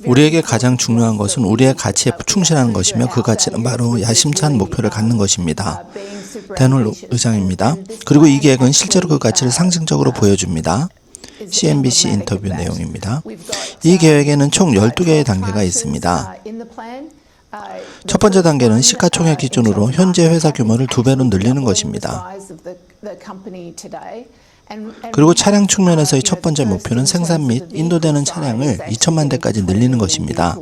우리에게 가장 중요한 것은 우리의 가치에 충실하는 것이며 그 가치는 바로 야심찬 목표를 갖는 것입니다. 데놀 의장입니다. 그리고 이 계획은 실제로 그 가치를 상징적으로 보여줍니다. CNBC 인터뷰 내용입니다. 이 계획에는 총 12개의 단계가 있습니다. 첫 번째 단계는 시가총액 기준으로 현재 회사 규모를 2배로 늘리는 것입니다. 그리고 차량 측면에서의 첫 번째 목표는 생산 및 인도되는 차량을 2천만 대까지 늘리는 것입니다.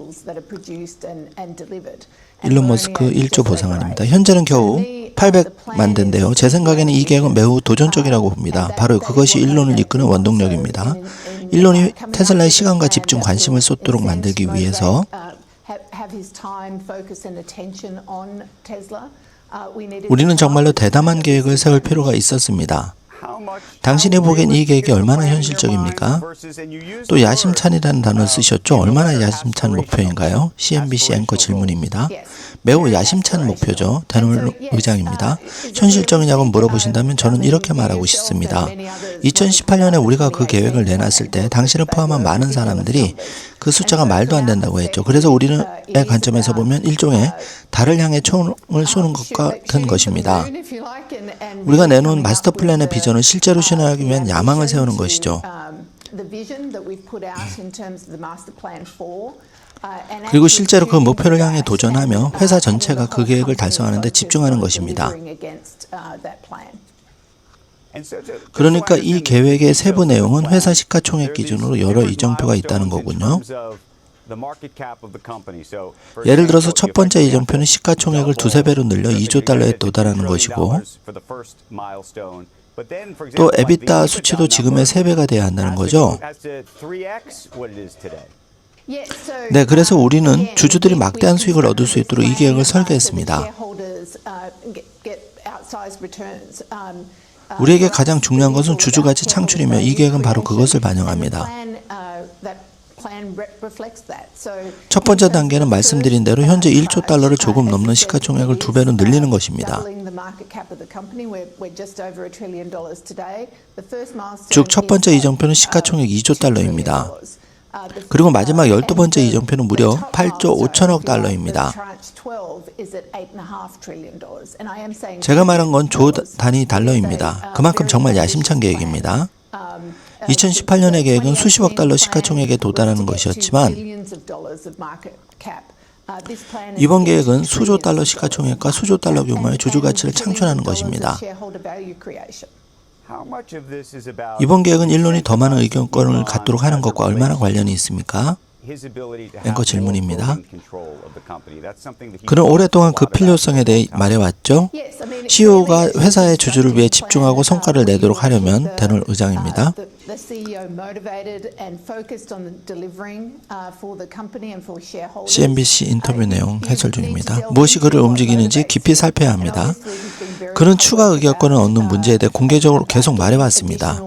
일론 머스크 1조 보상안입니다. 현재는 겨우 800만 대인데요. 제 생각에는 이 계획은 매우 도전적이라고 봅니다. 바로 그것이 일론을 이끄는 원동력입니다. 일론이 테슬라의 시간과 집중, 관심을 쏟도록 만들기 위해서 우리는 정말로 대담한 계획을 세울 필요가 있었습니다. 당신이 보기엔 이 계획이 얼마나 현실적입니까? 또 야심찬이라는 단어를 쓰셨죠? 얼마나 야심찬 목표인가요? CNBC 앵커 질문입니다. 매우 야심찬 목표죠. 데놀 의장입니다. 현실적이냐고 물어보신다면 저는 이렇게 말하고 싶습니다. 2018년에 우리가 그 계획을 내놨을 때 당신을 포함한 많은 사람들이 그 숫자가 말도 안 된다고 했죠. 그래서 우리의 관점에서 보면 일종의 달을 향해 총을 쏘는 것 같은 것입니다. 우리가 내놓은 마스터 플랜의 비전을 실제로 실현하기 위한 야망을 세우는 것이죠. 그리고 실제로 그 목표를 향해 도전하며 회사 전체가 그 계획을 달성하는 데 집중하는 것입니다. 그러니까 이 계획의 세부 내용은 회사 시가총액 기준으로 여러 이정표가 있다는 거군요. 예를 들어서 첫 번째 이정표는 시가총액을 2~3배로 늘려 2조 달러에 도달하는 것이고, 또 에비타 수치도 지금의 3배가 돼야 한다는 거죠. 네, 그래서 우리는 주주들이 막대한 수익을 얻을 수 있도록 이 계획을 설계했습니다. 우리에게 가장 중요한 것은 주주가치 창출이며 이 계획은 바로 그것을 반영합니다. 첫 번째 단계는 말씀드린 대로 현재 1조 달러를 조금 넘는 시가총액을 2배로 늘리는 것입니다. 즉, 첫 번째 이정표는 시가총액 2조 달러입니다. 그리고 마지막 12번째 이정표는 무려 8조 5천억 달러입니다. 제가 말한 건 조 단위 달러입니다. 그만큼 정말 야심찬 계획입니다. 2018년의 계획은 수십억 달러 시가총액에 도달하는 것이었지만 이번 계획은 수조 달러 시가총액과 수조 달러 규모의 주주가치를 창출하는 것입니다. 이번 계획은 일론이 더 많은 의견권을 갖도록 하는 것과 얼마나 관련이 있습니까? 앵커 질문입니다. 그는 오랫동안 그 필요성에 대해 말해왔죠. CEO가 회사의 주주를 위해 집중하고 성과를 내도록 하려면 데놀 의장입니다. CNBC 인터뷰 내용 해설 중입니다. 무엇이 그를 움직이는지 깊이 살펴야 합니다. 그는 추가 의견권을 얻는 문제에 대해 공개적으로 계속 말해왔습니다.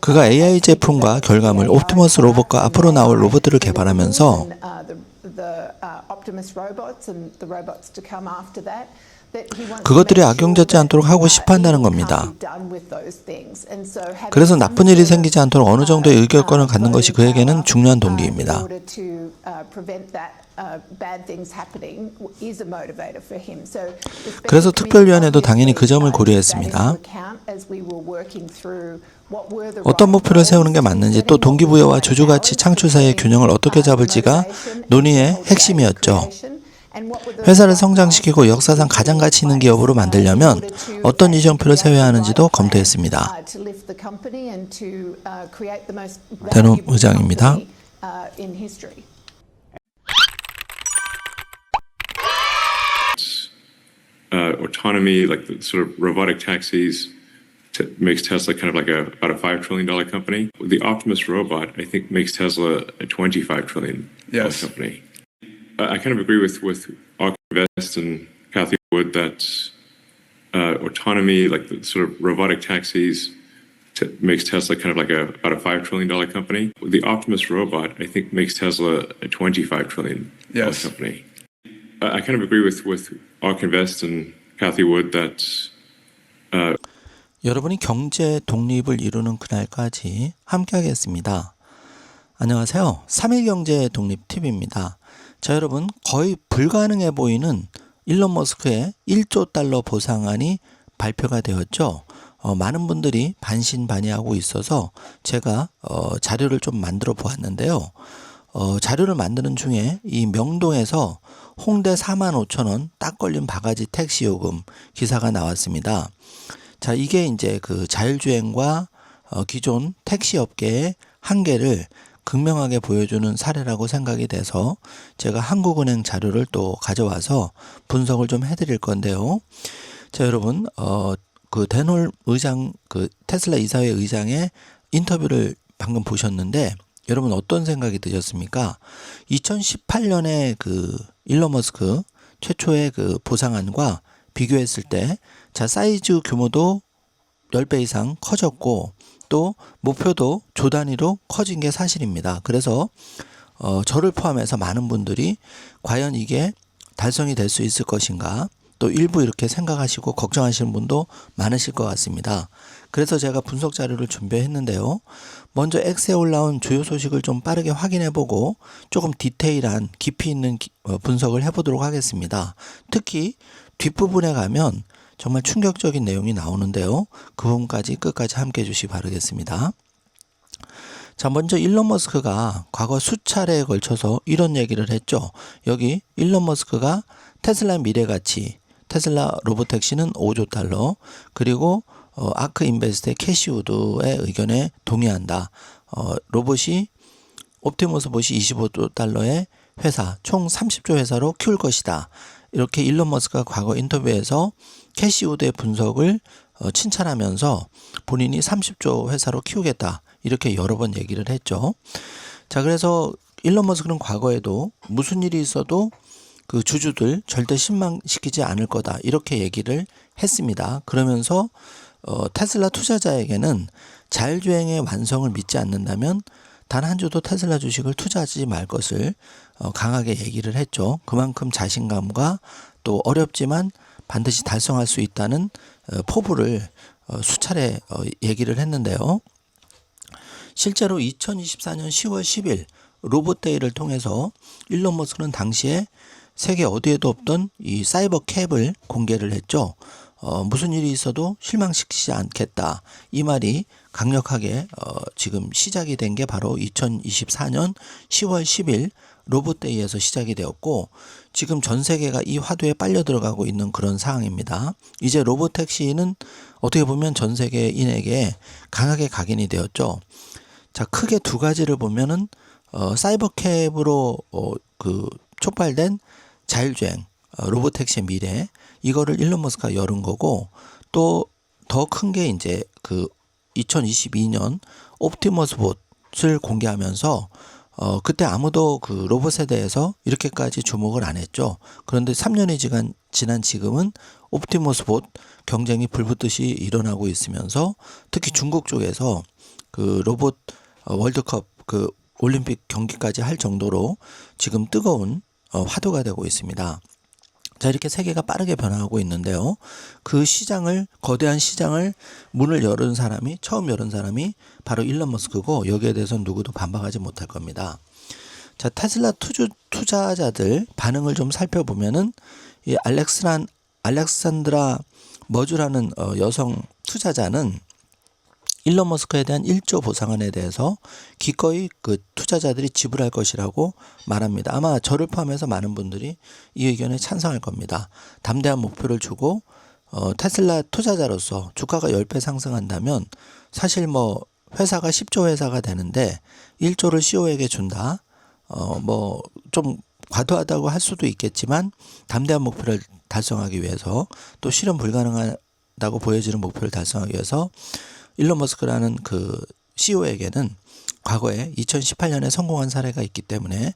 그가 AI 제품과 결과물, 옵티머스 로봇과 앞으로 나올 로봇들을 개발하면서 그것들이 악용되지 않도록 하고 싶어 한다는 겁니다. 그래서 나쁜 일이 생기지 않도록 어느 정도의 의결권을 갖는 것이 그에게는 중요한 동기입니다. 그래서 특별위원회도 당연히 그 점을 고려했습니다. 어떤 목표를 세우는 게 맞는지, 또 동기부여와 주주가치 창출 사이의 균형을 어떻게 잡을지가 논의의 핵심이었죠. 회사를 성장시키고 역사상 가장 가치 있는 기업으로 만들려면 어떤 이정표를 세워야 하는지도 검토했습니다. 데놀 의장입니다. Autonomy, like the sort of robotic taxis, makes Tesla kind of like about a $5 trillion company. The Optimus robot, I think, makes Tesla a $25 trillion company. I kind of agree with ARK Invest and Cathie Wood that autonomy, like the sort of robotic taxis, makes Tesla kind of like about a $5 trillion company. The Optimus robot, I think, makes Tesla a $25 trillion company. I kind of agree with ARK Invest and Cathie Wood that 여러분이 경제 독립을 이루는 그날까지 함께하겠습니다. 안녕하세요. 3일경제 독립TV입니다. 자, 여러분, 거의 불가능해 보이는 일론 머스크의 1조 달러 보상안이 발표가 되었죠. 많은 분들이 반신반의하고 있어서 제가 자료를 좀 만들어 보았는데요. 자료를 만드는 중에 이 명동에서 홍대 45,000원 딱 걸린 바가지 택시 요금 기사가 나왔습니다. 자, 이게 이제 그 자율주행과 기존 택시 업계의 한계를 극명하게 보여주는 사례라고 생각이 돼서 제가 한국은행 자료를 또 가져와서 분석을 좀 해드릴 건데요. 자, 여러분, 그 데놀 의장, 그 테슬라 이사회 의장의 인터뷰를 방금 보셨는데 여러분 어떤 생각이 드셨습니까? 2018년에 그 일론 머스크 최초의 그 보상안과 비교했을 때, 자, 사이즈 규모도 10배 이상 커졌고 또 목표도 조 단위로 커진 게 사실입니다. 그래서 저를 포함해서 많은 분들이 과연 이게 달성이 될 수 있을 것인가, 또 일부 이렇게 생각하시고 걱정하시는 분도 많으실 것 같습니다. 그래서 제가 분석 자료를 준비했는데요. 먼저 X에 올라온 주요 소식을 좀 빠르게 확인해 보고 조금 디테일한 깊이 있는 분석을 해보도록 하겠습니다. 특히 뒷부분에 가면 정말 충격적인 내용이 나오는데요. 그 부분까지 끝까지 함께 해주시기 바라겠습니다. 자, 먼저 일론 머스크가 과거 수차례에 걸쳐서 이런 얘기를 했죠. 여기 일론 머스크가 테슬라 미래가치, 테슬라 로보택시는 5조 달러, 그리고 아크 인베스트의 캐시 우드의 의견에 동의한다. 로봇이 옵티머스 봇이 25조 달러의 회사, 총 30조 회사로 키울 것이다. 이렇게 일론 머스크가 과거 인터뷰에서 캐시 우드의 분석을 칭찬하면서 본인이 30조 회사로 키우겠다. 이렇게 여러 번 얘기를 했죠. 자, 그래서 일론 머스크는 과거에도 무슨 일이 있어도 그 주주들 절대 실망시키지 않을 거다. 이렇게 얘기를 했습니다. 그러면서 테슬라 투자자에게는 자율주행의 완성을 믿지 않는다면 단 한 주도 테슬라 주식을 투자하지 말 것을 강하게 얘기를 했죠. 그만큼 자신감과 또 어렵지만 반드시 달성할 수 있다는 포부를 수차례 얘기를 했는데요. 실제로 2024년 10월 10일 로봇데이를 통해서 일론 머스크는 당시에 세계 어디에도 없던 이 사이버 캡을 공개를 했죠. 무슨 일이 있어도 실망시키지 않겠다. 이 말이 강력하게 지금 시작이 된 게 바로 2024년 10월 10일 로봇데이에서 시작이 되었고, 지금 전 세계가 이 화두에 빨려 들어가고 있는 그런 상황입니다. 이제 로봇택시는 어떻게 보면 전 세계인에게 강하게 각인이 되었죠. 자, 크게 두 가지를 보면은 사이버캡으로 그 촉발된 자율주행, 로봇택시의 미래, 이거를 일론 머스크가 열은 거고, 또 더 큰 게 이제 그 2022년 옵티머스 봇을 공개하면서 그때 아무도 그 로봇에 대해서 이렇게까지 주목을 안 했죠. 그런데 3년이 지난 지금은 옵티머스 봇 경쟁이 불붙듯이 일어나고 있으면서 특히 중국 쪽에서 그 로봇 월드컵 그 올림픽 경기까지 할 정도로 지금 뜨거운 화두가 되고 있습니다. 자, 이렇게 세계가 빠르게 변화하고 있는데요. 그 시장을, 거대한 시장을 문을 처음 열은 사람이 바로 일론 머스크고, 여기에 대해서는 누구도 반박하지 못할 겁니다. 자, 테슬라 투자자들 반응을 좀 살펴보면은 이 알렉산드라 머주라는 여성 투자자는 일론 머스크에 대한 1조 보상안에 대해서 기꺼이 그 투자자들이 지불할 것이라고 말합니다. 아마 저를 포함해서 많은 분들이 이 의견에 찬성할 겁니다. 담대한 목표를 주고 테슬라 투자자로서 주가가 10배 상승한다면 사실 뭐 회사가 10조 회사가 되는데 1조를 CEO에게 준다. 뭐 좀 과도하다고 할 수도 있겠지만 담대한 목표를 달성하기 위해서, 또 실현 불가능하다고 보여지는 목표를 달성하기 위해서 일론 머스크라는 그 CEO에게는 과거에 2018년에 성공한 사례가 있기 때문에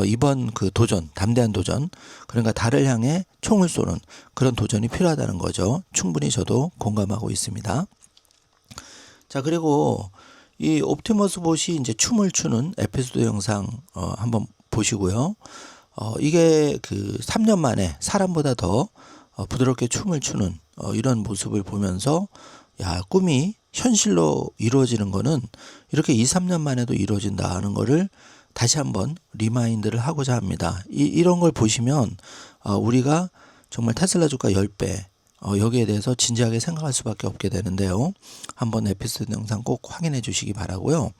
이번 그 도전, 담대한 도전, 그러니까 달을 향해 총을 쏘는 그런 도전이 필요하다는 거죠. 충분히 저도 공감하고 있습니다. 자, 그리고 이 옵티머스 봇이 이제 춤을 추는 에피소드 영상 한번 보시고요. 이게 그 3년 만에 사람보다 더 부드럽게 춤을 추는 이런 모습을 보면서, 야, 꿈이 현실로 이루어지는 거는 이렇게 2, 3년 만에도 이루어진다는 거를 다시 한번 리마인드를 하고자 합니다. 이런 걸 보시면 우리가 정말 테슬라 주가 10배 여기에 대해서 진지하게 생각할 수밖에 없게 되는데요. 한번 에피소드 영상 꼭 확인해 주시기 바라고요.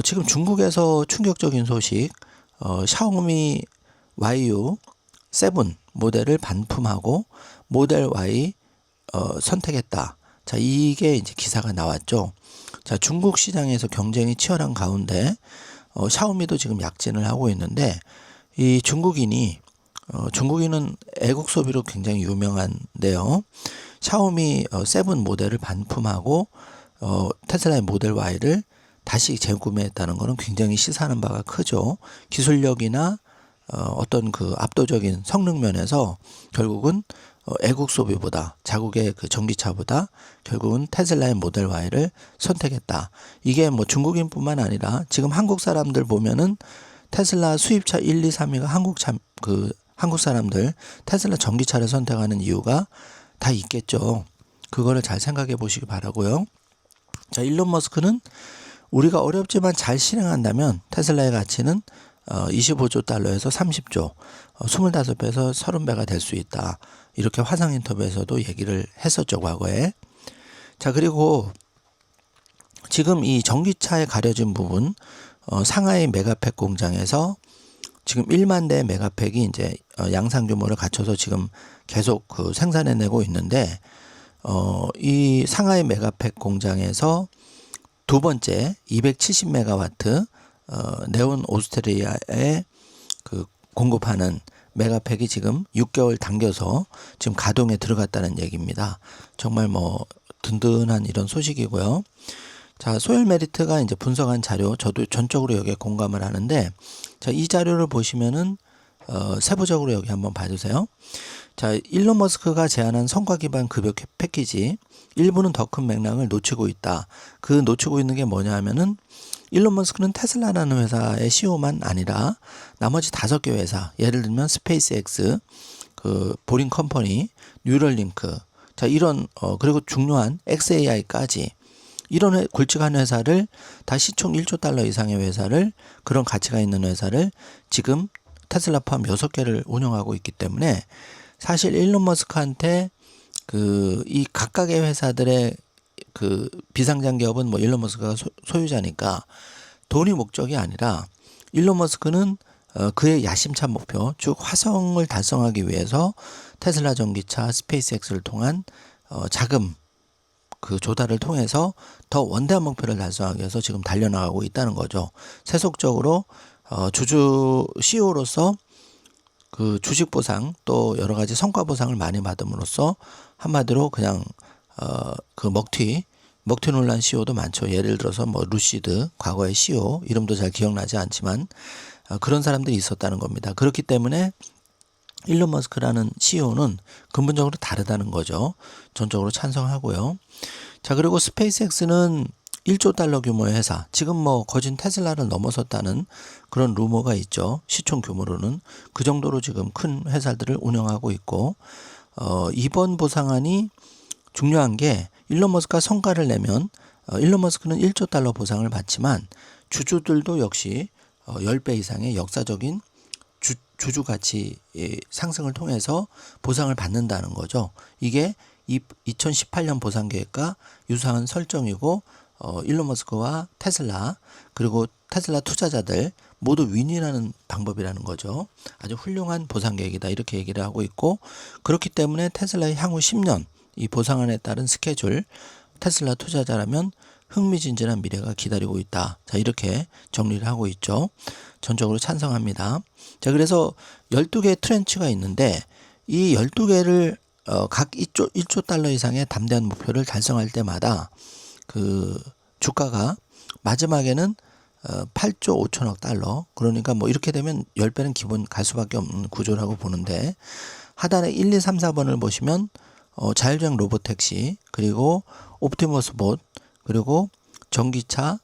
지금 중국에서 충격적인 소식, 샤오미 YU7 모델을 반품하고 모델 Y 선택했다. 자, 이게 이제 기사가 나왔죠. 자, 중국 시장에서 경쟁이 치열한 가운데 샤오미도 지금 약진을 하고 있는데 이 중국인은 애국 소비로 굉장히 유명한데요. 샤오미 7 모델을 반품하고 테슬라의 모델 Y를 다시 재구매했다는 것은 굉장히 시사하는 바가 크죠. 기술력이나 어떤 그 압도적인 성능 면에서 결국은 애국 소비보다 자국의 그 전기차보다 결국은 테슬라의 모델 Y를 선택했다. 이게 뭐 중국인뿐만 아니라 지금 한국 사람들 보면은 테슬라 수입차 1, 2, 3위가 한국 사람들 테슬라 전기차를 선택하는 이유가 다 있겠죠. 그거를 잘 생각해 보시기 바라고요. 자, 일론 머스크는 우리가 어렵지만 잘 실행한다면 테슬라의 가치는 25조 달러에서 30조, 25배에서 30배가 될 수 있다. 이렇게 화상 인터뷰에서도 얘기를 했었죠, 과거에. 자, 그리고 지금 이 전기차에 가려진 부분, 상하이 메가팩 공장에서 지금 1만 대 메가팩이 이제 양산 규모를 갖춰서 지금 계속 그 생산해내고 있는데, 이 상하이 메가팩 공장에서 두 번째 270메가와트 네온 오스트리아에 그 공급하는 메가팩이 지금 6개월 당겨서 지금 가동에 들어갔다는 얘기입니다. 정말 뭐 든든한 이런 소식이고요. 자, 소열 메리트가 이제 분석한 자료, 저도 전적으로 여기에 공감을 하는데, 자, 이 자료를 보시면은 세부적으로 여기 한번 봐주세요. 자, 일론 머스크가 제안한 성과 기반 급여 패키지 일부는 더 큰 맥락을 놓치고 있다. 그 놓치고 있는 게 뭐냐 하면은 일론 머스크는 테슬라라는 회사의 CEO만 아니라 나머지 5개 회사, 예를 들면 스페이스X, 그 보링 컴퍼니, 뉴럴링크, 자, 이런 그리고 중요한 XAI까지 이런 굵직한 회사를 다 시총 1조 달러 이상의 회사를, 그런 가치가 있는 회사를 지금 테슬라 포함 6개를 운영하고 있기 때문에 사실 일론 머스크한테 이 각각의 회사들의 그 비상장 기업은 뭐 일론 머스크가 소유자니까 돈이 목적이 아니라 일론 머스크는 그의 야심찬 목표, 즉 화성을 달성하기 위해서 테슬라 전기차, 스페이스X를 통한 자금 그 조달을 통해서 더 원대한 목표를 달성하기 위해서 지금 달려나가고 있다는 거죠. 세속적으로 주주 CEO로서 그 주식 보상 또 여러 가지 성과 보상을 많이 받음으로써 한마디로 그냥 그 먹튀 논란 CEO도 많죠. 예를 들어서 뭐 루시드 과거의 CEO 이름도 잘 기억나지 않지만 그런 사람들이 있었다는 겁니다. 그렇기 때문에 일론 머스크라는 CEO는 근본적으로 다르다는 거죠. 전적으로 찬성하고요. 자, 그리고 스페이스X는 1조 달러 규모의 회사, 지금 뭐 거진 테슬라를 넘어섰다는 그런 루머가 있죠. 시총 규모로는 그 정도로 지금 큰 회사들을 운영하고 있고, 이번 보상안이 중요한 게 일론 머스크가 성과를 내면 일론 머스크는 1조 달러 보상을 받지만 주주들도 역시 10배 이상의 역사적인 주주 가치 상승을 통해서 보상을 받는다는 거죠. 이게 2018년 보상 계획과 유사한 설정이고 일론 머스크와 테슬라 그리고 테슬라 투자자들 모두 윈윈하는 방법이라는 거죠. 아주 훌륭한 보상 계획이다 이렇게 얘기를 하고 있고, 그렇기 때문에 테슬라의 향후 10년 이 보상안에 따른 스케줄, 테슬라 투자자라면 흥미진진한 미래가 기다리고 있다. 자, 이렇게 정리를 하고 있죠. 전적으로 찬성합니다. 자, 그래서 12개의 트렌치가 있는데 이 12개를 각 1조 달러 이상의 담대한 목표를 달성할 때마다 그 주가가 마지막에는 8조 5천억 달러, 그러니까 뭐 이렇게 되면 10배는 기본 갈 수밖에 없는 구조라고 보는데, 하단에 1, 2, 3, 4번을 보시면 자율주행 로봇택시, 그리고 옵티머스 봇, 그리고 전기차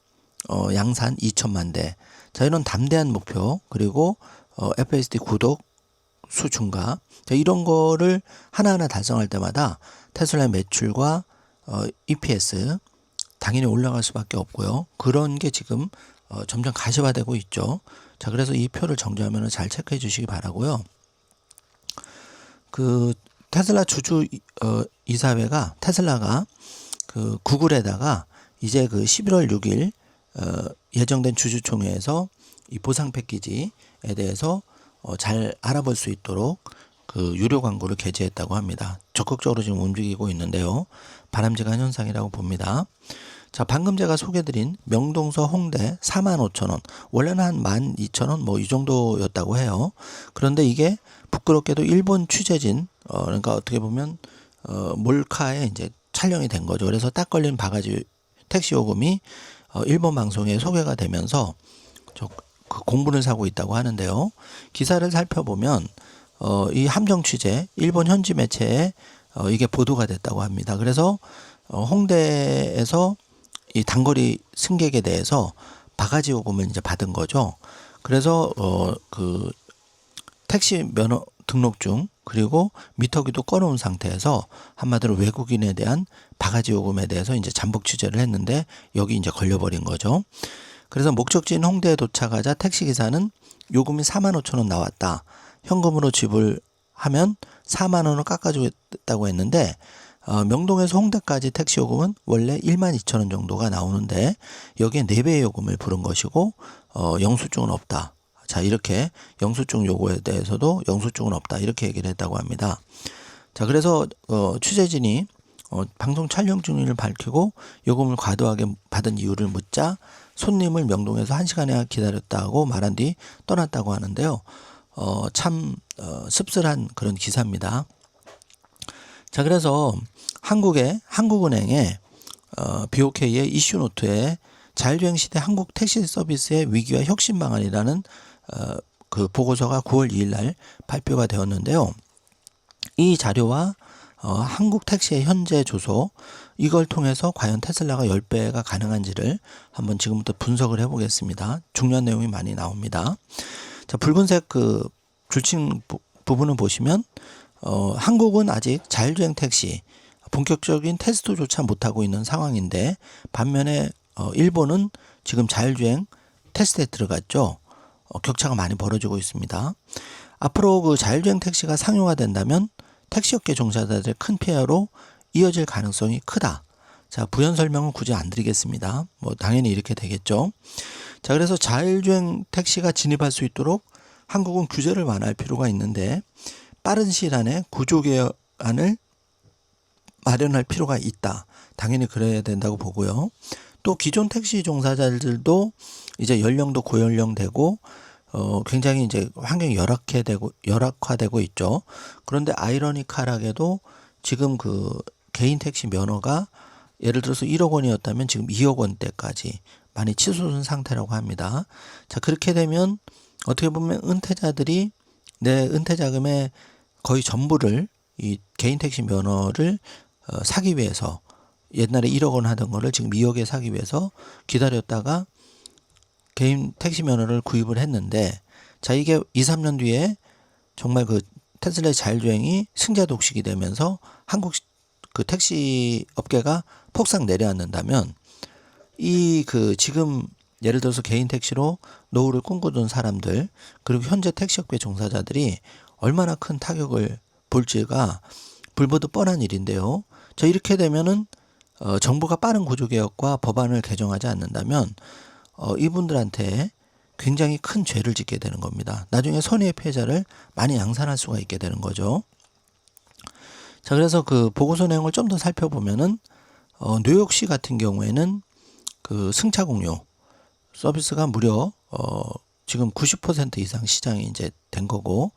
양산 2천만 대. 자, 이런 담대한 목표, 그리고 FSD 구독 수 증가. 자, 이런 거를 하나하나 달성할 때마다 테슬라의 매출과 EPS, 당연히 올라갈 수밖에 없고요. 그런 게 지금 점점 가시화되고 있죠. 자, 그래서 이 표를 정리하면 잘 체크해 주시기 바라고요. 그 테슬라 주주 이사회가 테슬라가 그 구글에다가 이제 그 11월 6일 예정된 주주총회에서 이 보상 패키지에 대해서 잘 알아볼 수 있도록 그 유료 광고를 게재했다고 합니다. 적극적으로 지금 움직이고 있는데요. 바람직한 현상이라고 봅니다. 자, 방금 제가 소개드린 명동서 홍대 45,000원, 원래는 한 12,000원 뭐 이 정도였다고 해요. 그런데 이게 부끄럽게도 일본 취재진, 그러니까 어떻게 보면 몰카에 이제 촬영이 된 거죠. 그래서 딱 걸린 바가지 택시 요금이 일본 방송에 소개가 되면서 그 공분을 사고 있다고 하는데요. 기사를 살펴보면 이 함정 취재 일본 현지 매체에 이게 보도가 됐다고 합니다. 그래서 홍대에서 이 단거리 승객에 대해서 바가지 요금을 이제 받은 거죠. 그래서 그 택시 면허 등록증 그리고 미터기도 꺼놓은 상태에서 한마디로 외국인에 대한 바가지 요금에 대해서 이제 잠복 취재를 했는데 여기 이제 걸려버린 거죠. 그래서 목적지인 홍대에 도착하자 택시기사는 요금이 45,000원 나왔다. 현금으로 지불하면 4만 원을 깎아주겠다고 했는데 명동에서 홍대까지 택시 요금은 원래 12,000원 정도가 나오는데 여기에 4배의 요금을 부른 것이고 영수증은 없다. 자, 이렇게 영수증 요구에 대해서도 영수증은 없다. 이렇게 얘기를 했다고 합니다. 자, 그래서 취재진이 방송 촬영 중인을 밝히고 요금을 과도하게 받은 이유를 묻자 손님을 명동에서 1시간이나 기다렸다고 말한 뒤 떠났다고 하는데요. 참 씁쓸한 그런 기사입니다. 자, 그래서 한국은행의 BOK의 이슈노트에 자율주행 시대 한국 택시 서비스의 위기와 혁신 방안이라는 그 보고서가 9월 2일 날 발표가 되었는데요. 이 자료와 한국 택시의 현재 조소 이걸 통해서 과연 테슬라가 10배가 가능한지를 한번 지금부터 분석을 해보겠습니다. 중요한 내용이 많이 나옵니다. 자, 붉은색 그 줄칭 부분을 보시면 한국은 아직 자율주행 택시 본격적인 테스트조차 못하고 있는 상황인데 반면에 일본은 지금 자율주행 테스트에 들어갔죠. 격차가 많이 벌어지고 있습니다. 앞으로 그 자율주행 택시가 상용화된다면 택시업계 종사자들의 큰 피해로 이어질 가능성이 크다. 자, 부연 설명은 굳이 안 드리겠습니다. 뭐 당연히 이렇게 되겠죠. 자, 그래서 자율주행 택시가 진입할 수 있도록 한국은 규제를 완화할 필요가 있는데 빠른 시일 안에 구조 개혁안을 마련할 필요가 있다. 당연히 그래야 된다고 보고요. 또 기존 택시 종사자들도 이제 연령도 고연령되고 굉장히 이제 환경이 열악화되고 있죠. 그런데 아이러니컬하게도 지금 그 개인 택시 면허가 예를 들어서 1억 원이었다면 지금 2억 원대까지 많이 치솟은 상태라고 합니다. 자, 그렇게 되면 어떻게 보면 은퇴자들이 내 은퇴 자금의 거의 전부를 이 개인 택시 면허를 사기 위해서 옛날에 1억 원 하던 거를 지금 2억에 사기 위해서 기다렸다가 개인 택시 면허를 구입을 했는데 자, 이게 2, 3년 뒤에 정말 그 테슬라의 자율주행이 승자 독식이 되면서 한국 그 택시 업계가 폭삭 내려앉는다면 이 그 지금 예를 들어서 개인 택시로 노후를 꿈꾸던 사람들 그리고 현재 택시업계 종사자들이 얼마나 큰 타격을 볼지가 불보듯 뻔한 일인데요. 자, 이렇게 되면은 정부가 빠른 구조개혁과 법안을 개정하지 않는다면 이분들한테 굉장히 큰 죄를 짓게 되는 겁니다. 나중에 손해의 피해자를 많이 양산할 수가 있게 되는 거죠. 자, 그래서 그 보고서 내용을 좀 더 살펴보면은 뉴욕시 같은 경우에는 그 승차 공유 서비스가 무려 지금 90% 이상 시장이 이제 된 거고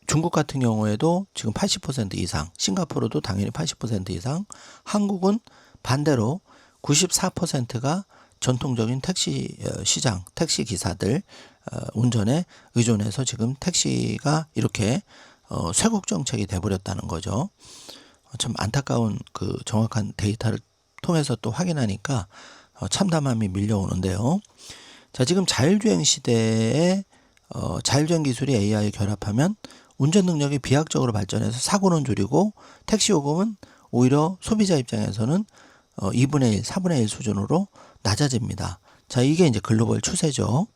중국 같은 경우에도 지금 80% 이상, 싱가포르도 당연히 80% 이상, 한국은 반대로 94%가 전통적인 택시 시장, 택시 기사들 운전에 의존해서 지금 택시가 이렇게 쇄국 정책이 돼버렸다는 거죠. 참 안타까운 그 정확한 데이터를 통해서 또 확인하니까 참담함이 밀려오는데요. 자, 지금 자율주행 시대에 자율주행 기술이 AI에 결합하면 운전 능력이 비약적으로 발전해서 사고는 줄이고 택시 요금은 오히려 소비자 입장에서는 2분의 1, 4분의 1 수준으로 낮아집니다. 자, 이게 이제 글로벌 추세죠.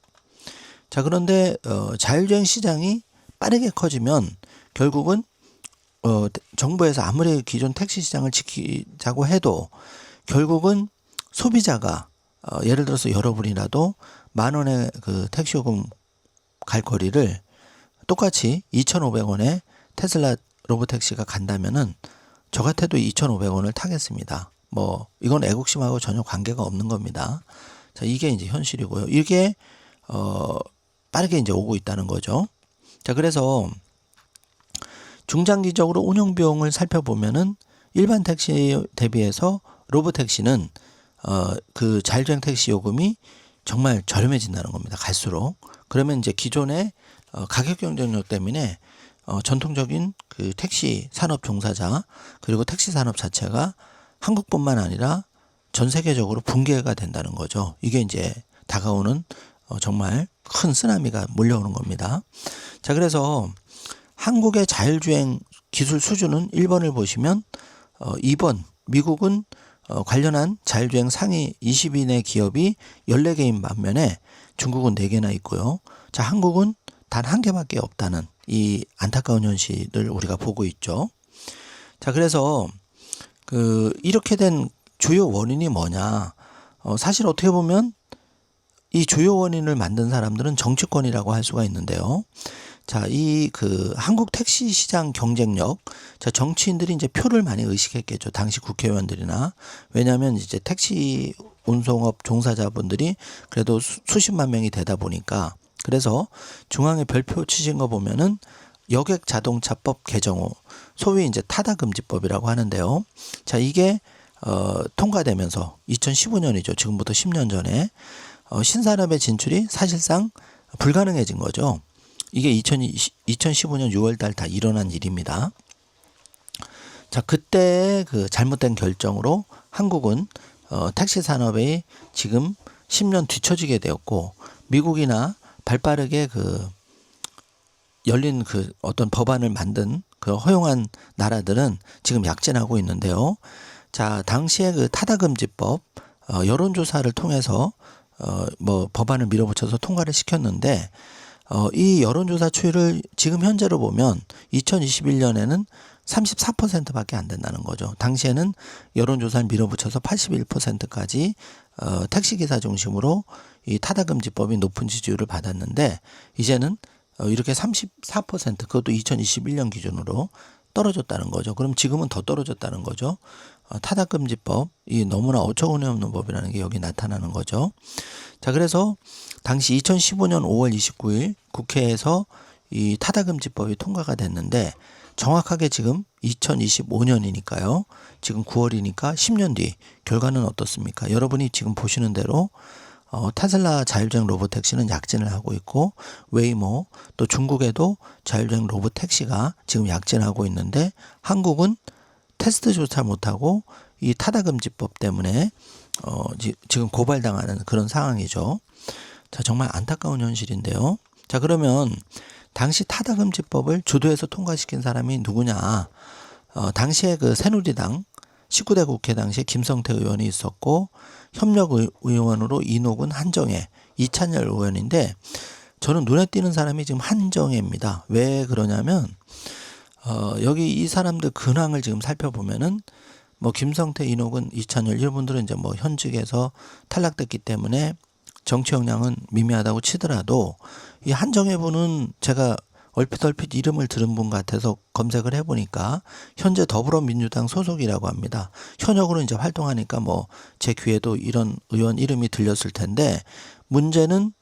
자, 그런데 자율주행 시장이 빠르게 커지면 결국은 정부에서 아무리 기존 택시 시장을 지키자고 해도 결국은 소비자가 예를 들어서 여러분이라도 10,000원의 그 택시 요금 갈 거리를 똑같이 2,500원에 테슬라 로보택시가 간다면은 저 같아도 2,500원을 타겠습니다. 뭐 이건 애국심하고 전혀 관계가 없는 겁니다. 자, 이게 이제 현실이고요. 이게 빠르게 이제 오고 있다는 거죠. 자, 그래서 중장기적으로 운영 비용을 살펴보면은 일반 택시 대비해서 로보택시는 그 자율주행 택시 요금이 정말 저렴해진다는 겁니다. 갈수록. 그러면 이제 기존의 가격 경쟁력 때문에 전통적인 그 택시 산업 종사자 그리고 택시 산업 자체가 한국뿐만 아니라 전 세계적으로 붕괴가 된다는 거죠. 이게 이제 다가오는 정말 큰 쓰나미가 몰려오는 겁니다. 자, 그래서 한국의 자율주행 기술 수준은 1번을 보시면 2번 미국은 관련한 자율주행 상위 20위 내 기업이 14개인 반면에 중국은 4개나 있고요. 자, 한국은 단 1개밖에 없다는 이 안타까운 현실을 우리가 보고 있죠. 자, 그래서 이렇게 된 주요 원인이 뭐냐? 사실 어떻게 보면 이 주요 원인을 만든 사람들은 정치권이라고 할 수가 있는데요. 자, 한국 택시 시장 경쟁력, 자, 정치인들이 이제 표를 많이 의식했겠죠. 당시 국회의원들이나. 왜냐하면 이제 택시 운송업 종사자분들이 그래도 수십만 명이 되다 보니까. 그래서 중앙에 별표 치신 거 보면은 여객 자동차법 개정 후 소위 이제 타다금지법이라고 하는데요. 자, 이게 통과되면서 2015년이죠. 지금부터 10년 전에 신산업의 진출이 사실상 불가능해진 거죠. 이게 2015년 6월 달 다 일어난 일입니다. 자, 그때 그 잘못된 결정으로 한국은 택시 산업에 지금 10년 뒤처지게 되었고 미국이나 발빠르게 열린 어떤 법안을 만든 허용한 나라들은 지금 약진하고 있는데요. 자, 당시에 타다금지법 여론조사를 통해서 법안을 밀어붙여서 통과를 시켰는데 이 여론조사 추이를 지금 현재로 보면 2021년에는 34%밖에 안 된다는 거죠. 당시에는 여론조사를 밀어붙여서 81%까지 택시기사 중심으로 이 타다금지법이 높은 지지율을 받았는데 이제는 이렇게 34% 그것도 2021년 기준으로 떨어졌다는 거죠. 그럼 지금은 더 떨어졌다는 거죠. 타다금지법이 너무나 어처구니 없는 법이라는 게 여기 나타나는 거죠. 자, 그래서 당시 2015년 5월 29일 국회에서 이 타다금지법이 통과가 됐는데 정확하게 지금 2025년이니까요. 지금 9월이니까 10년 뒤 결과는 어떻습니까? 여러분이 지금 보시는 대로 테슬라 자율주행 로보택시는 약진을 하고 있고 웨이모 또 중국에도 자율주행 로보택시가 지금 약진하고 있는데 한국은 테스트조차 못하고 이 타다금지법 때문에 지금 고발당하는 그런 상황이죠. 자, 정말 안타까운 현실인데요. 자, 그러면 당시 타다금지법을 주도해서 통과시킨 사람이 누구냐? 당시에 새누리당 19대 국회 당시에 김성태 의원이 있었고 협력의원으로 이노군 한정혜, 이찬열 의원인데 저는 눈에 띄는 사람이 지금 한정혜입니다. 왜 그러냐면 여기 이 사람들 근황을 지금 살펴보면은 김성태, 이노군, 이찬열 이분들은 이제 현직에서 탈락됐기 때문에 정치 역량은 미미하다고 치더라도 이 한정혜 분은 제가 얼핏 이름을 들은 분 같아서 검색을 해보니까 현재 더불어민주당 소속이라고 합니다. 현역으로 이제 활동하니까 제 귀에도 이런 의원 이름이 들렸을 텐데 문제는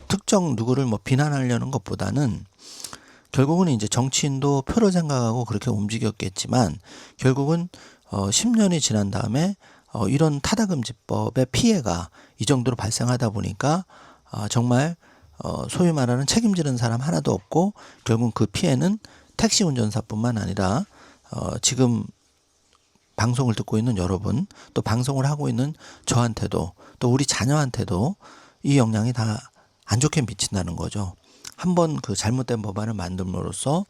특정 누구를 비난하려는 것보다는 결국은 이제 정치인도 표를 생각하고 그렇게 움직였겠지만 결국은 10년이 지난 다음에 이런 타다금지법의 피해가 이 정도로 발생하다 보니까 정말 소위 말하는 책임지는 사람 하나도 없고 결국 그 피해는 택시 운전사뿐만 아니라 지금 방송을 듣고 있는 여러분 또 방송을 하고 있는 저한테도 또 우리 자녀한테도 이 영향이 다 안 좋게 미친다는 거죠. 한번 잘못된 법안을 만듦으로써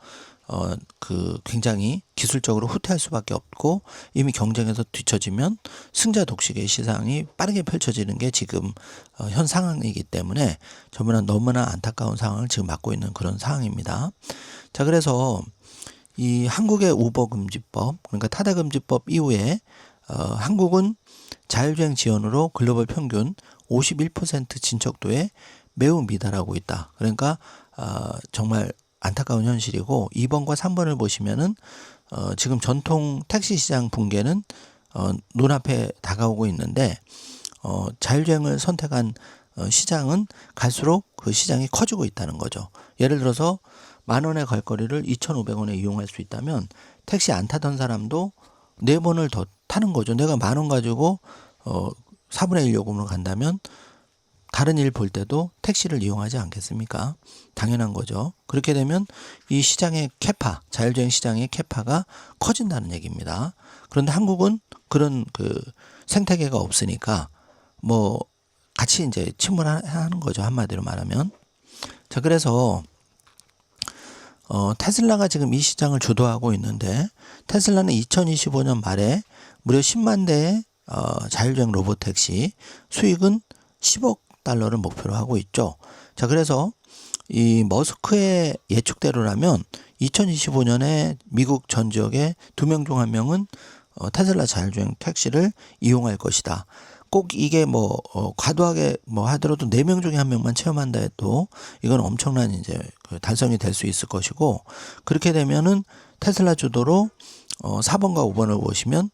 굉장히 기술적으로 후퇴할 수밖에 없고 이미 경쟁에서 뒤처지면 승자 독식의 시장이 빠르게 펼쳐지는 게 지금 현 상황이기 때문에 너무나 안타까운 상황을 지금 맞고 있는 그런 상황입니다. 자, 그래서 이 한국의 우버 금지법, 그러니까 타다 금지법 이후에 한국은 자율주행 지원으로 글로벌 평균 51% 진척도에 매우 미달하고 있다. 그러니까 정말 안타까운 현실이고 2번과 3번을 보시면은 지금 전통 택시 시장 붕괴는 눈앞에 다가오고 있는데 자율주행을 선택한 시장은 갈수록 그 시장이 커지고 있다는 거죠. 예를 들어서 10,000원의 갈 거리를 2,500원에 이용할 수 있다면 택시 안 타던 사람도 4번을 더 타는 거죠. 내가 10,000원 가지고 4분의 1 요금으로 간다면 다른 일 볼 때도 택시를 이용하지 않겠습니까? 당연한 거죠. 그렇게 되면 이 시장의 캐파, 자율주행 시장의 캐파가 커진다는 얘기입니다. 그런데 한국은 그런 생태계가 없으니까 같이 이제 침몰하는 거죠. 한마디로 말하면. 자, 그래서 테슬라가 지금 이 시장을 주도하고 있는데 테슬라는 2025년 말에 무려 10만 대의 자율주행 로봇택시 수익은 10억 달러를 목표로 하고 있죠. 자, 그래서 이 머스크의 예측대로라면 2025년에 미국 전 지역의 2명 중 1명은 테슬라 자율주행 택시를 이용할 것이다. 꼭 이게 과도하게 하더라도 4명 중에 1명만 체험한다 해도 이건 엄청난 이제 달성이 될 수 있을 것이고, 그렇게 되면은 테슬라 주도로 4번과 5번을 보시면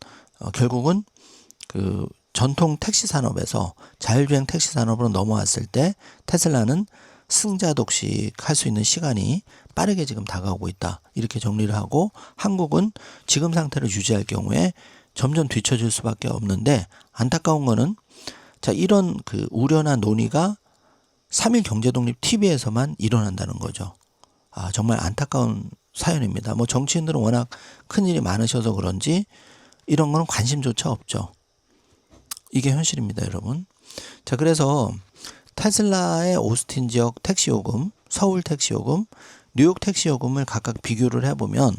결국은 전통 택시 산업에서 자율주행 택시 산업으로 넘어왔을 때 테슬라는 승자 독식할 수 있는 시간이 빠르게 지금 다가오고 있다. 이렇게 정리를 하고 한국은 지금 상태를 유지할 경우에 점점 뒤처질 수밖에 없는데 안타까운 거는 이런 우려나 논의가 3.1 경제독립 TV에서만 일어난다는 거죠. 정말 안타까운 사연입니다. 정치인들은 워낙 큰일이 많으셔서 그런지 이런 거는 관심조차 없죠. 이게 현실입니다, 여러분. 자, 그래서 테슬라의 오스틴 지역 택시 요금, 서울 택시 요금, 뉴욕 택시 요금을 각각 비교를 해보면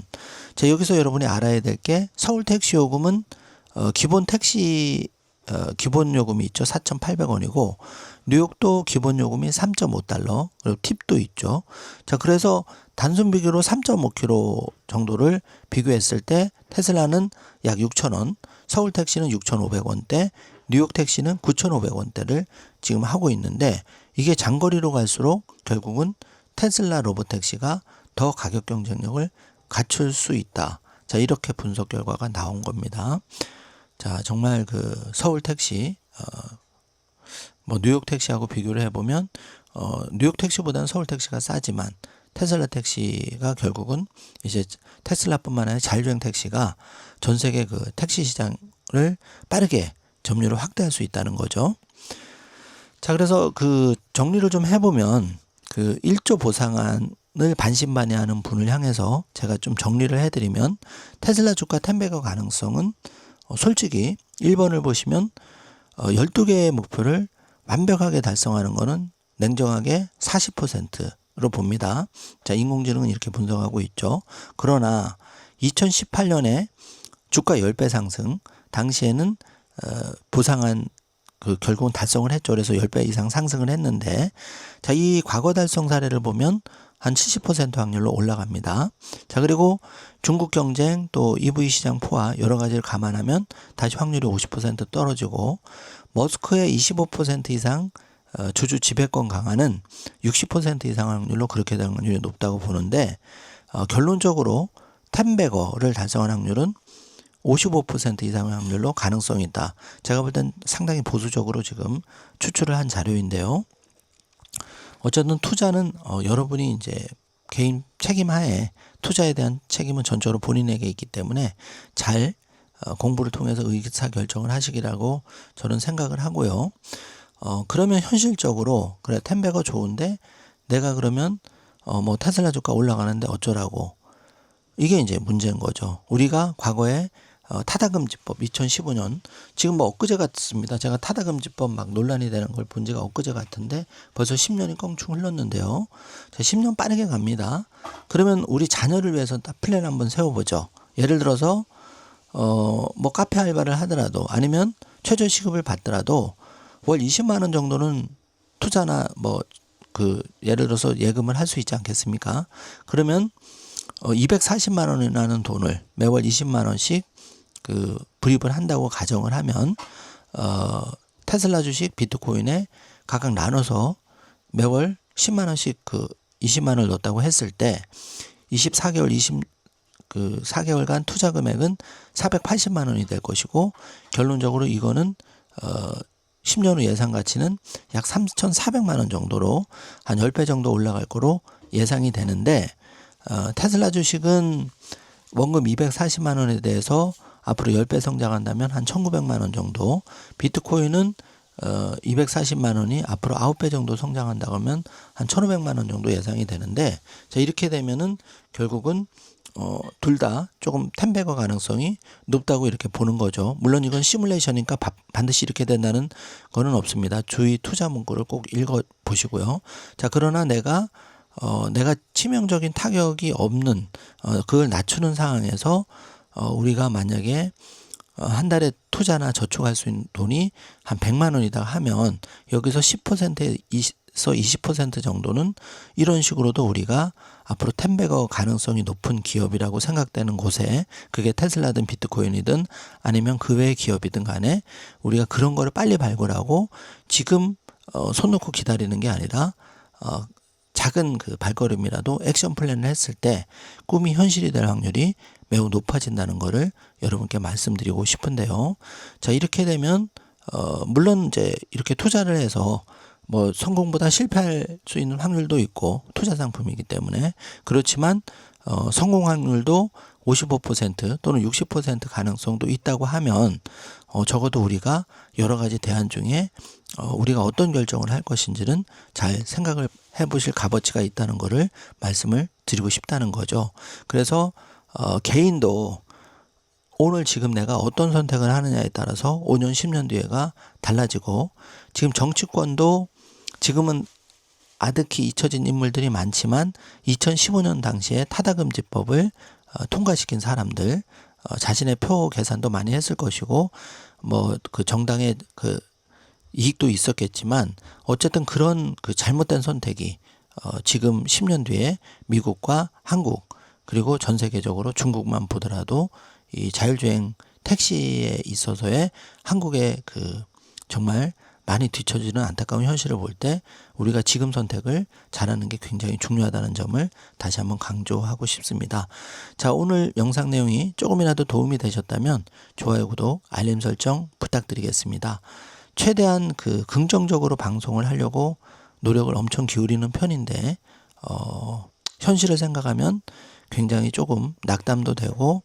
여기서 여러분이 알아야 될 게 서울 택시 요금은 기본 택시 기본 요금이 있죠. 4,800원이고 뉴욕도 기본 요금이 3.5달러 그리고 팁도 있죠. 자, 그래서 단순 비교로 3.5km 정도를 비교했을 때 테슬라는 약 6,000원, 서울 택시는 6,500원대, 뉴욕 택시는 9,500원대를 지금 하고 있는데 이게 장거리로 갈수록 결국은 테슬라 로봇택시가 더 가격 경쟁력을 갖출 수 있다. 자, 이렇게 분석 결과가 나온 겁니다. 자, 정말 서울 택시, 뉴욕 택시하고 비교를 해보면, 뉴욕 택시보다는 서울 택시가 싸지만, 테슬라 택시가 결국은 이제 테슬라뿐만 아니라 자율주행 택시가 전 세계 택시 시장을 빠르게 점유를 확대할 수 있다는 거죠. 자, 그래서 정리를 좀 해보면, 1조 보상안을 반신반의하는 분을 향해서 제가 좀 정리를 해드리면 테슬라 주가 10배가 가능성은 솔직히 1번을 보시면 12개의 목표를 완벽하게 달성하는 거는 냉정하게 40%로 봅니다. 자, 인공지능은 이렇게 분석하고 있죠. 그러나 2018년에 주가 10배 상승 당시에는 보상한 결국은 달성을 했죠. 그래서 10배 이상 상승을 했는데 자, 이 과거 달성 사례를 보면 한 70% 확률로 올라갑니다. 자, 그리고 중국 경쟁 또 EV 시장 포화 여러 가지를 감안하면 다시 확률이 50% 떨어지고 머스크의 25% 이상 주주 지배권 강화는 60% 이상 확률로 그렇게 되는 확률이 높다고 보는데 결론적으로 10배거를 달성한 확률은 55% 이상의 확률로 가능성이 있다. 제가 볼 땐 상당히 보수적으로 지금 추출을 한 자료인데요. 어쨌든 투자는 여러분이 이제 개인 책임하에 투자에 대한 책임은 전적으로 본인에게 있기 때문에 잘 공부를 통해서 의사결정을 하시기라고 저는 생각을 하고요. 그러면 현실적으로 그래 10배가 좋은데 내가 그러면 테슬라 주가 올라가는데 어쩌라고 이게 이제 문제인 거죠. 우리가 과거에 타다금지법 2015년 지금 뭐 엊그제 같습니다. 제가 타다금지법 막 논란이 되는 걸 본 지가 엊그제 같은데 벌써 10년이 껑충 흘렀는데요. 자, 10년 빠르게 갑니다. 그러면 우리 자녀를 위해서 딱 플랜 한번 세워보죠. 예를 들어서 뭐 카페 알바를 하더라도 아니면 최저시급을 받더라도 월 20만 원 정도는 투자나 뭐 예를 들어서 예금을 할 수 있지 않겠습니까? 그러면 240만 원이라는 돈을 매월 20만 원씩 불입을 한다고 가정을 하면 테슬라 주식 비트코인에 각각 나눠서 매월 10만 원씩 20만 원을 넣었다고 했을 때 24개월 4개월간 투자 금액은 480만 원이 될 것이고 결론적으로 이거는 10년 후 예상 가치는 약 3,400만 원 정도로 한 10배 정도 올라갈 거로 예상이 되는데 테슬라 주식은 원금 240만 원에 대해서 앞으로 10배 성장한다면 한 1,900만 원 정도, 비트코인은 240만 원이 앞으로 9배 정도 성장한다고 하면 한 1,500만 원 정도 예상이 되는데, 자, 이렇게 되면은 결국은 둘 다 조금 10배거 가능성이 높다고 이렇게 보는 거죠. 물론 이건 시뮬레이션이니까 반드시 이렇게 된다는 거는 없습니다. 주의 투자 문구를 꼭 읽어 보시고요. 자, 그러나 내가 치명적인 타격이 없는 그걸 낮추는 상황에서 우리가 만약에 한 달에 투자나 저축할 수 있는 돈이 한 100만 원이다 하면 여기서 10%에서 20% 정도는 이런 식으로도 우리가 앞으로 10배거 가능성이 높은 기업이라고 생각되는 곳에, 그게 테슬라든 비트코인이든 아니면 그 외의 기업이든 간에 우리가 그런 거를 빨리 발굴하고 지금 손 놓고 기다리는 게 아니라 작은 발걸음이라도 액션 플랜을 했을 때 꿈이 현실이 될 확률이 매우 높아진다는 거를 여러분께 말씀드리고 싶은데요. 자, 이렇게 되면 물론 이제 이렇게 투자를 해서 뭐 성공보다 실패할 수 있는 확률도 있고 투자 상품이기 때문에, 그렇지만 성공 확률도 55% 또는 60% 가능성도 있다고 하면 적어도 우리가 여러 가지 대안 중에 우리가 어떤 결정을 할 것인지는 잘 생각을 해보실 값어치가 있다는 것을 말씀을 드리고 싶다는 거죠. 그래서 개인도 오늘 지금 내가 어떤 선택을 하느냐에 따라서 5년 10년 뒤에가 달라지고, 지금 정치권도 지금은 아득히 잊혀진 인물들이 많지만 2015년 당시에 타다금지법을 통과시킨 사람들, 자신의 표 계산도 많이 했을 것이고 뭐 정당의 이익도 있었겠지만 어쨌든 그런 잘못된 선택이 지금 10년 뒤에 미국과 한국 그리고 전 세계적으로 중국만 보더라도 이 자율주행 택시에 있어서의 한국의 정말 많이 뒤처지는 안타까운 현실을 볼 때 우리가 지금 선택을 잘하는 게 굉장히 중요하다는 점을 다시 한번 강조하고 싶습니다. 자, 오늘 영상 내용이 조금이라도 도움이 되셨다면 좋아요, 구독, 알림 설정 부탁드리겠습니다. 최대한 긍정적으로 방송을 하려고 노력을 엄청 기울이는 편인데 현실을 생각하면 굉장히 조금 낙담도 되고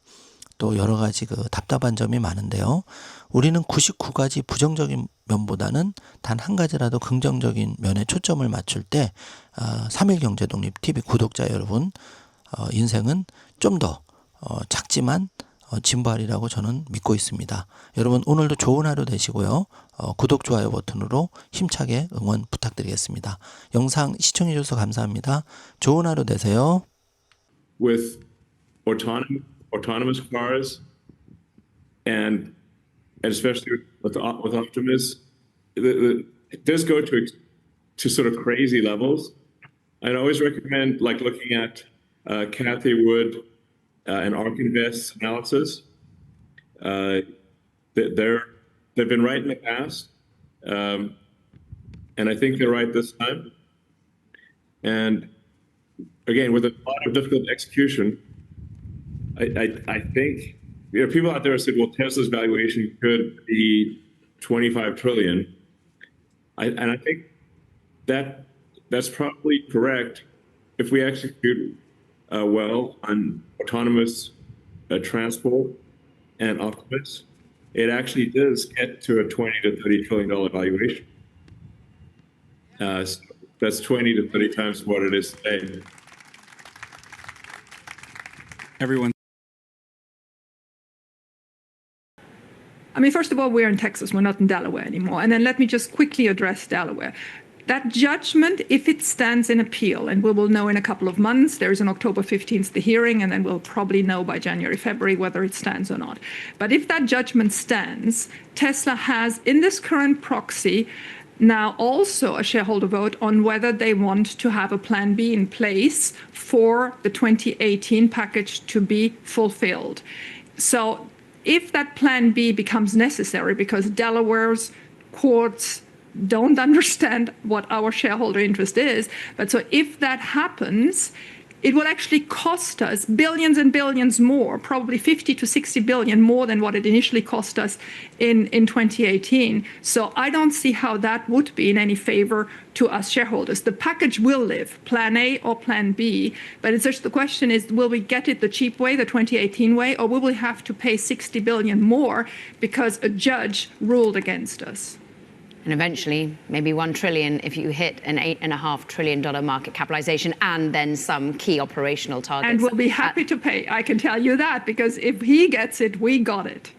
또 여러 가지 답답한 점이 많은데요. 우리는 99가지 부정적인 면보다는 단 한 가지라도 긍정적인 면에 초점을 맞출 때 3일 경제독립 TV 구독자 여러분 인생은 좀 더 작지만 진보하리라고 저는 믿고 있습니다. 여러분 오늘도 좋은 하루 되시고요. 구독, 좋아요 버튼으로 힘차게 응원 부탁드리겠습니다. 영상 시청해 주셔서 감사합니다. 좋은 하루 되세요. With autonomous cars and especially with Optimus, it does go to sort of crazy levels. I'd always recommend looking at Kathy Wood and ARK Invest's analysis. They've been right in the past, and I think they're right this time. And again, with a lot of difficult execution, I think people out there said, well, Tesla's valuation could be 25 trillion. And I think that's probably correct if we execute well on autonomous transport and Optimus. It actually does get to a $20 to $30 trillion valuation. So that's 20 to 30 times what it is today. Everyone I mean, first of all, we're in Texas. We're not in Delaware anymore. And then let me just quickly address Delaware. That judgment, if it stands in appeal, and we will know in a couple of months, there's on October 15th the hearing, and then we'll probably know by January, February whether it stands or not. But if that judgment stands, Tesla has, in this current proxy, now also a shareholder vote on whether they want to have a plan B in place for the 2018 package to be fulfilled. So if that plan B becomes necessary because Delaware's courts don't understand what our shareholder interest is, but so if that happens, it will actually cost us billions and billions more, probably 50 to 60 billion more than what it initially cost us in 2018. So I don't see how that would be in any favor to us shareholders. The package will live, plan A or plan B, but it's just the question is, will we get it the cheap way, the 2018 way, or will we have to pay 60 billion more because a judge ruled against us? And eventually, maybe $1 trillion if you hit an $8.5 trillion market capitalization and then some key operational targets. And we'll be happy to pay, I can tell you that, because if he gets it, we got it.